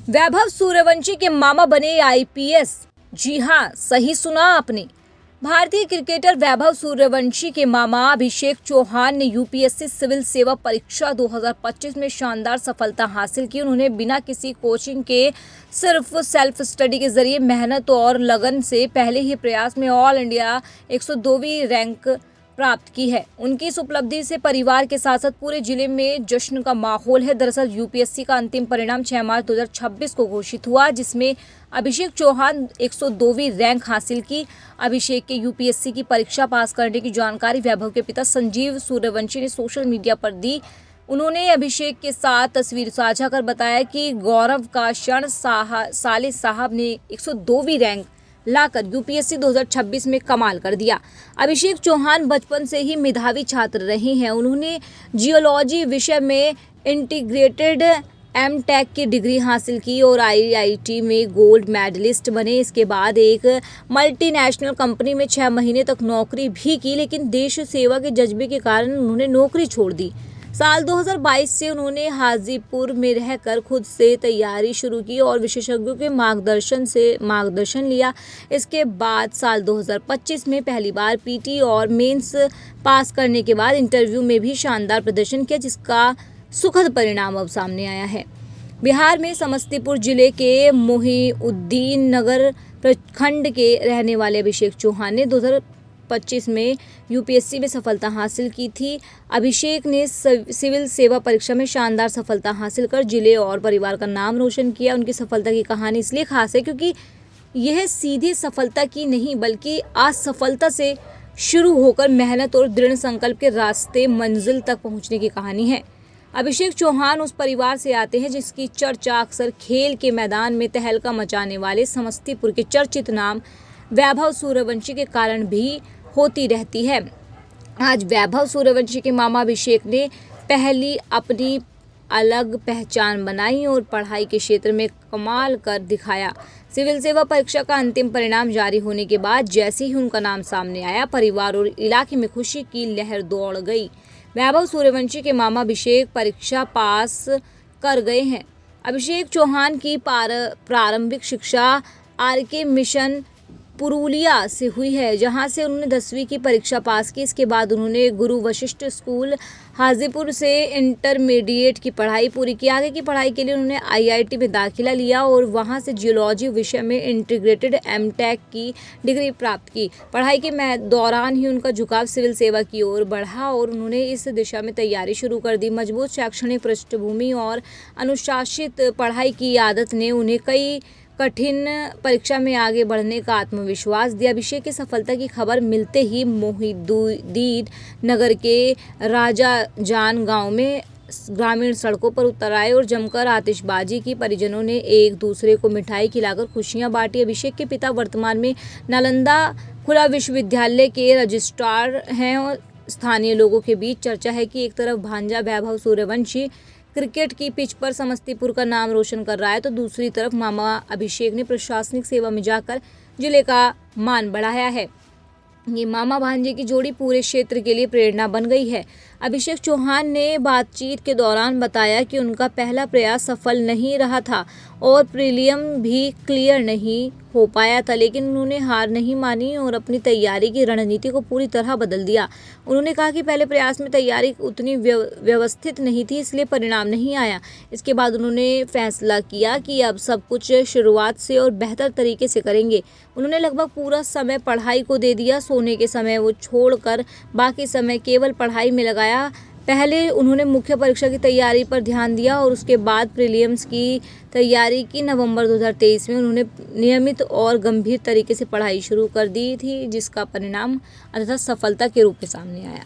वैभव सूर्यवंशी के मामा बने आईपीएस। जी हां, सही सुना आपने। भारतीय क्रिकेटर वैभव सूर्यवंशी के मामा अभिषेक चौहान ने यूपीएससी सिविल सेवा परीक्षा 2025 में शानदार सफलता हासिल की। उन्होंने बिना किसी कोचिंग के सिर्फ सेल्फ स्टडी के जरिए मेहनत और लगन से पहले ही प्रयास में ऑल इंडिया 102वीं रैंक प्राप्त की है। उनकी इस उपलब्धि से परिवार के साथ साथ पूरे जिले में जश्न का माहौल है। दरअसल यूपीएससी का अंतिम परिणाम 6 मार्च 2026 को घोषित हुआ, जिसमें अभिषेक चौहान 102वीं रैंक हासिल की। अभिषेक के यूपीएससी की परीक्षा पास करने की जानकारी वैभव के पिता संजीव सूर्यवंशी ने सोशल मीडिया पर दी। उन्होंने अभिषेक के साथ तस्वीर साझा कर बताया कि गौरव का क्षण साले साहब ने 102वीं रैंक लाकर यूपीएससी 2026 में कमाल कर दिया। अभिषेक चौहान बचपन से ही मेधावी छात्र रहे हैं। उन्होंने जियोलॉजी विषय में इंटीग्रेटेड एमटेक की डिग्री हासिल की और आईआईटी में गोल्ड मेडलिस्ट बने। इसके बाद एक मल्टीनेशनल कंपनी में 6 महीने तक नौकरी भी की, लेकिन देश सेवा के जज्बे के कारण उन्होंने नौकरी छोड़ दी। साल 2022 से उन्होंने हाजीपुर में रहकर खुद से तैयारी शुरू की और विशेषज्ञों के मार्गदर्शन लिया। इसके बाद साल 2025 में पहली बार पीटी और मेंस पास करने के बाद इंटरव्यू में भी शानदार प्रदर्शन किया, जिसका सुखद परिणाम अब सामने आया है। बिहार में समस्तीपुर जिले के मोहिउद्दीन नगर प्रखंड के रहने वाले अभिषेक चौहान ने 2025 में यूपीएससी में सफलता हासिल की थी। अभिषेक ने सिविल सेवा परीक्षा में शानदार सफलता हासिल कर जिले और परिवार का नाम रोशन किया। उनकी सफलता की कहानी इसलिए खास है क्योंकि यह सीधी सफलता की नहीं बल्कि असफलता से शुरू होकर मेहनत और दृढ़ संकल्प के रास्ते मंजिल तक पहुंचने की कहानी है। अभिषेक चौहान उस परिवार से आते हैं जिसकी चर्चा अक्सर खेल के मैदान में तहलका मचाने वाले समस्तीपुर के चर्चित नाम वैभव सूर्यवंशी के कारण भी होती रहती है। आज वैभव सूर्यवंशी के मामा अभिषेक ने पहली अपनी अलग पहचान बनाई और पढ़ाई के क्षेत्र में कमाल कर दिखाया। सिविल सेवा परीक्षा का अंतिम परिणाम जारी होने के बाद जैसे ही उनका नाम सामने आया, परिवार और इलाके में खुशी की लहर दौड़ गई। वैभव सूर्यवंशी के मामा अभिषेक परीक्षा पास कर गए हैं। अभिषेक चौहान की प्रारंभिक शिक्षा आरके मिशन पुरुलिया से हुई है, जहां से उन्होंने 10वीं की परीक्षा पास की। इसके बाद उन्होंने गुरु वशिष्ठ स्कूल हाजीपुर से इंटरमीडिएट की पढ़ाई पूरी की। आगे की पढ़ाई के लिए उन्होंने आईआईटी में दाखिला लिया और वहां से जियोलॉजी विषय में इंटीग्रेटेड एमटेक की डिग्री प्राप्त की। पढ़ाई के दौरान ही उनका झुकाव सिविल सेवा की ओर बढ़ा और उन्होंने इस दिशा में तैयारी शुरू कर दी। मजबूत शैक्षणिक पृष्ठभूमि और अनुशासित पढ़ाई की आदत ने उन्हें कई कठिन परीक्षा में आगे बढ़ने का आत्मविश्वास दिया। अभिषेक की सफलता की खबर मिलते ही मोहिउद्दीन नगर के राजाजान गांव में ग्रामीण सड़कों पर उतर आए और जमकर आतिशबाजी की। परिजनों ने एक दूसरे को मिठाई खिलाकर खुशियां बांटी। अभिषेक के पिता वर्तमान में नालंदा खुला विश्वविद्यालय के रजिस्ट्रार हैं और स्थानीय लोगों के बीच चर्चा है कि एक तरफ भांजा वैभव सूर्यवंशी क्रिकेट की पिच पर समस्तीपुर का नाम रोशन कर रहा है, तो दूसरी तरफ मामा अभिषेक ने प्रशासनिक सेवा में जाकर जिले का मान बढ़ाया है। ये मामा भांजे की जोड़ी पूरे क्षेत्र के लिए प्रेरणा बन गई है। अभिषेक चौहान ने बातचीत के दौरान बताया कि उनका पहला प्रयास सफल नहीं रहा था और प्रीलियम भी क्लियर नहीं हो पाया था, लेकिन उन्होंने हार नहीं मानी और अपनी तैयारी की रणनीति को पूरी तरह बदल दिया। उन्होंने कहा कि पहले प्रयास में तैयारी उतनी व्यवस्थित नहीं थी, इसलिए परिणाम नहीं आया। इसके बाद उन्होंने फैसला किया कि अब सब कुछ शुरुआत से और बेहतर तरीके से करेंगे। उन्होंने लगभग पूरा समय पढ़ाई को दे दिया। सोने के समय वो छोड़कर बाकी समय केवल पढ़ाई में लगाया। पहले उन्होंने मुख्य परीक्षा की तैयारी पर ध्यान दिया और उसके बाद प्रीलिम्स की तैयारी की। नवंबर 2023 में उन्होंने नियमित और गंभीर तरीके से पढ़ाई शुरू कर दी थी, जिसका परिणाम अंततः सफलता के रूप में सामने आया।